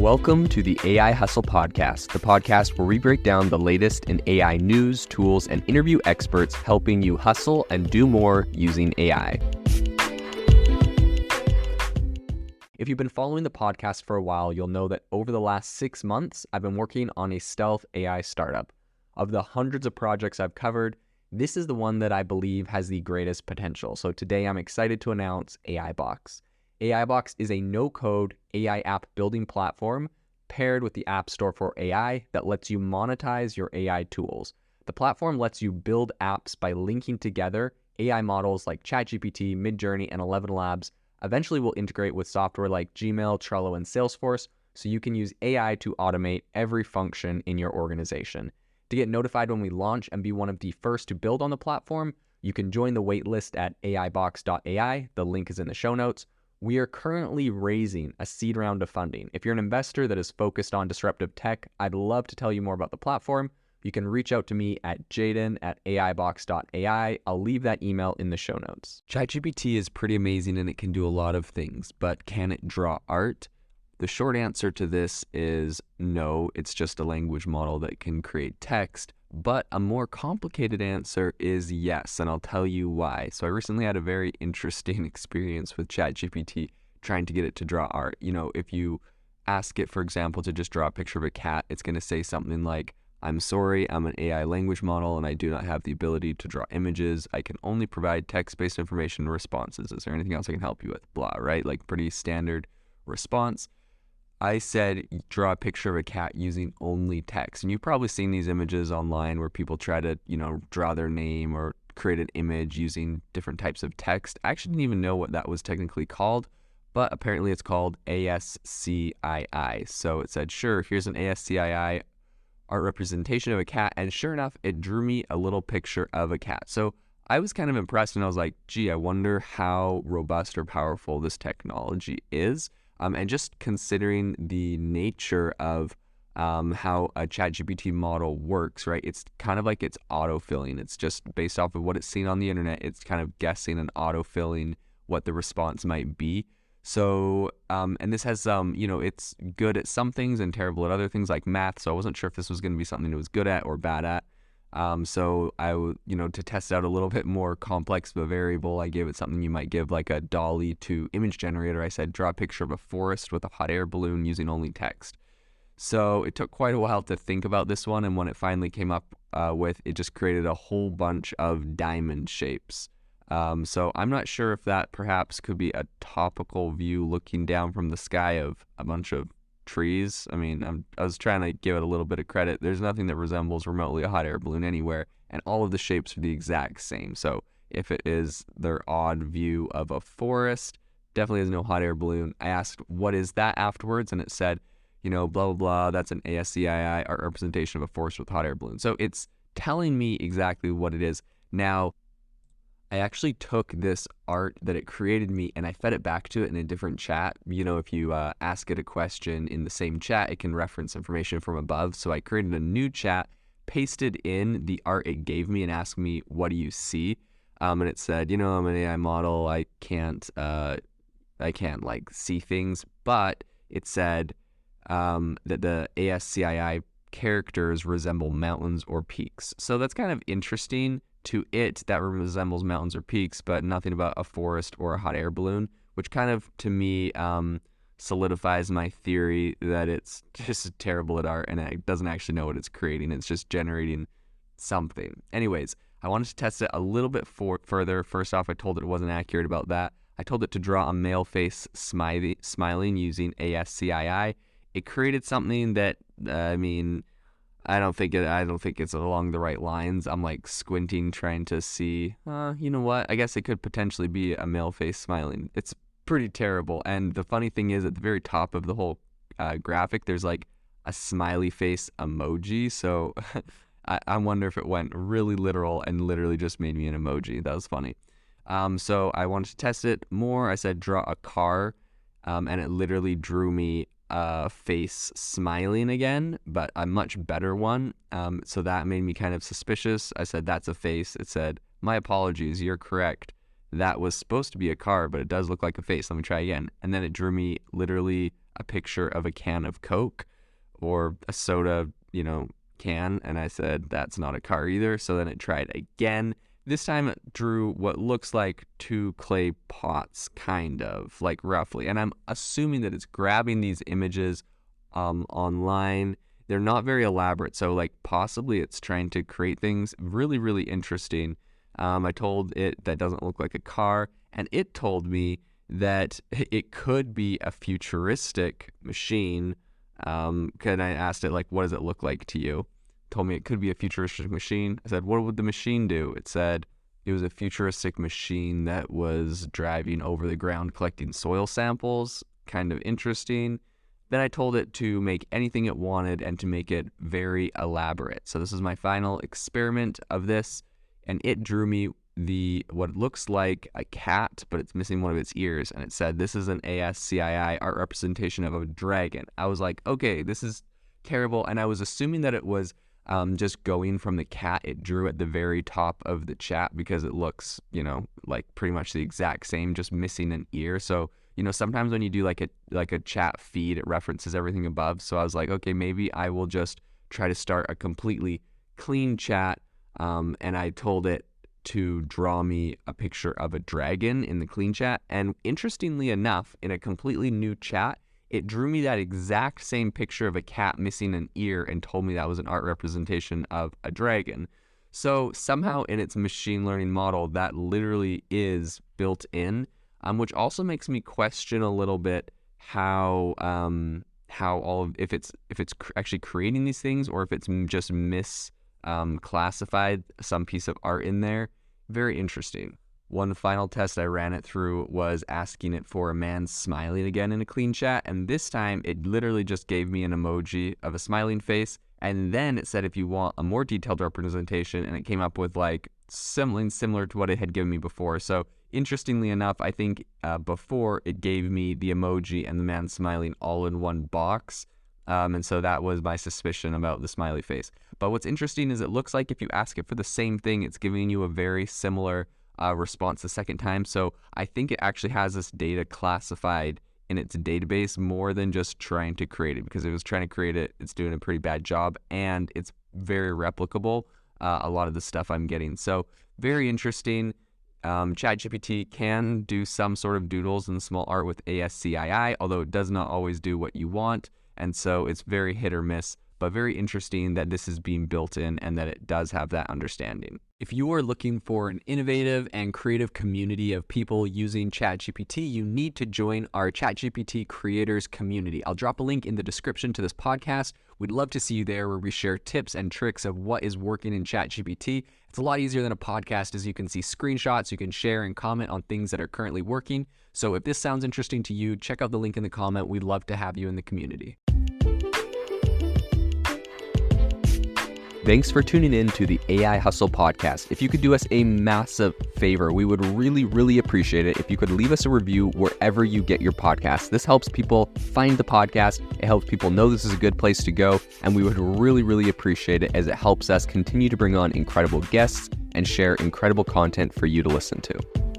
Welcome to the AI Hustle Podcast, the podcast where we break down the latest in AI news, tools, and interview experts helping you hustle and do more using AI. If you've been following the podcast for a while, you'll know that over the last 6 months, I've been working on a stealth AI startup. Of the hundreds of projects I've covered, this is the one that I believe has the greatest potential. So today I'm excited to announce AI Box. AI Box is a no-code AI app building platform paired with the App Store for AI that lets you monetize your AI tools. The platform lets you build apps by linking together AI models like ChatGPT, Midjourney, and 11 Labs. Eventually will integrate with software like Gmail, Trello, and Salesforce, so you can use AI to automate every function in your organization. To get notified when we launch and be one of the first to build on the platform, you can join the waitlist at aibox.ai. The link is in the show notes. We are currently raising a seed round of funding. If you're an investor that is focused on disruptive tech, I'd love to tell you more about the platform. You can reach out to me at jaden@aibox.ai. I'll leave that email in the show notes. ChatGPT is pretty amazing and it can do a lot of things, but can it draw art? The short answer to this is no, it's just a language model that can create text, but a more complicated answer is yes, and I'll tell you why. So I recently had a very interesting experience with ChatGPT trying to get it to draw art. You know, if you ask it, for example, to just draw a picture of a cat, it's going to say something like, "I'm sorry, I'm an AI language model and I do not have the ability to draw images. I can only provide text-based information and responses. Is there anything else I can help you with?" Blah, right? Like pretty standard response. I said, draw a picture of a cat using only text. And you've probably seen these images online where people try to, draw their name or create an image using different types of text. I actually didn't even know what that was technically called, but apparently it's called ASCII. So it said, sure, here's an ASCII art representation of a cat. And sure enough, it drew me a little picture of a cat. So I was kind of impressed and I was like, gee, I wonder how robust or powerful this technology is. And just considering the nature of how a ChatGPT model works, right? It's kind of like it's autofilling. It's just based off of what it's seen on the internet. It's kind of guessing and autofilling what the response might be. So, and this has, it's good at some things and terrible at other things like math. So I wasn't sure if this was going to be something it was good at or bad at. So I would, to test out a little bit more complex of a variable, I gave it something you might give like a DALL-E to image generator. I said, draw a picture of a forest with a hot air balloon using only text. So it took quite a while to think about this one. And when it finally came up with, it just created a whole bunch of diamond shapes. So I'm not sure if that perhaps could be a topical view looking down from the sky of a bunch of trees. I mean, I was trying to give it a little bit of credit. There's nothing that resembles remotely a hot air balloon anywhere, and all of the shapes are the exact same. So if it is their odd view of a forest, definitely has no hot air balloon. I asked, what is that afterwards? And it said, blah, blah, blah, that's an ASCII art representation of a forest with hot air balloon. So it's telling me exactly what it is. Now, I actually took this art that it created me and I fed it back to it in a different chat. If you ask it a question in the same chat, it can reference information from above. So I created a new chat, pasted in the art it gave me and asked me, what do you see? And it said, I'm an AI model. I can't like see things, but it said that the ASCII characters resemble mountains or peaks. So that's kind of interesting. To it, that resembles mountains or peaks, but nothing about a forest or a hot air balloon, which kind of, to me, solidifies my theory that it's just terrible at art and it doesn't actually know what it's creating. It's just generating something. Anyways, I wanted to test it a little bit further. First off, I told it wasn't accurate about that. I told it to draw a male face smiling using ASCII. It created something that, I don't think it's along the right lines. I'm like squinting, trying to see, you know what? I guess it could potentially be a male face smiling. It's pretty terrible. And the funny thing is at the very top of the whole graphic, there's like a smiley face emoji. So I wonder if it went really literal and literally just made me an emoji. That was funny. So I wanted to test it more. I said, draw a car, and it literally drew me face smiling again, but a much better one. So that made me kind of suspicious. I said, that's a face. It said, my apologies, you're correct. that was supposed to be a car, but it does look like a face. Let me try again. And then it drew me literally a picture of a can of Coke or a soda, can. And I said, that's not a car either. So then it tried again. This time it drew what looks like 2 clay pots, kind of, like roughly. And I'm assuming that it's grabbing these images online. They're not very elaborate, so like possibly it's trying to create things really, really interesting. I told it that doesn't look like a car, and it told me that it could be a futuristic machine. And I asked it, like, what does it look like to you? It told me it could be a futuristic machine. I said, what would the machine do? It said it was a futuristic machine that was driving over the ground collecting soil samples. Kind of interesting. Then I told it to make anything it wanted and to make it very elaborate. So this is my final experiment of this, and it drew me what looks like a cat, but it's missing one of its ears, and it said this is an ASCII art representation of a dragon. I was like, okay, this is terrible, and I was assuming that it was just going from the cat it drew at the very top of the chat because it looks, like pretty much the exact same, just missing an ear. So sometimes when you do like a chat feed, it references everything above. So I was like, okay, maybe I will just try to start a completely clean chat. And I told it to draw me a picture of a dragon in the clean chat. And interestingly enough, in a completely new chat, it drew me that exact same picture of a cat missing an ear and told me that was an art representation of a dragon. So somehow in its machine learning model, that literally is built in. Which also makes me question a little bit how if it's actually creating these things or if it's just classified some piece of art in there. Very interesting. One final test I ran it through was asking it for a man smiling again in a clean chat, and this time it literally just gave me an emoji of a smiling face, and then it said if you want a more detailed representation, and it came up with like something similar to what it had given me before. So interestingly enough, I think before it gave me the emoji and the man smiling all in one box. And so that was my suspicion about the smiley face. But what's interesting is it looks like if you ask it for the same thing, it's giving you a very similar response the second time. So I think it actually has this data classified in its database more than just trying to create it, because if it was trying to create it, it's doing a pretty bad job, and it's very replicable, a lot of the stuff I'm getting. So very interesting. ChatGPT can do some sort of doodles and small art with ASCII, although it does not always do what you want. And so it's very hit or miss, but very interesting that this is being built in and that it does have that understanding. If you are looking for an innovative and creative community of people using ChatGPT, you need to join our ChatGPT creators community. I'll drop a link in the description to this podcast. We'd love to see you there, where we share tips and tricks of what is working in ChatGPT. It's a lot easier than a podcast, as you can see screenshots, you can share and comment on things that are currently working. So if this sounds interesting to you, check out the link in the comment. We'd love to have you in the community. Thanks for tuning in to the AI Hustle podcast. If you could do us a massive favor, we would really, really appreciate it if you could leave us a review wherever you get your podcasts. This helps people find the podcast. It helps people know this is a good place to go. And we would really, really appreciate it, as it helps us continue to bring on incredible guests and share incredible content for you to listen to.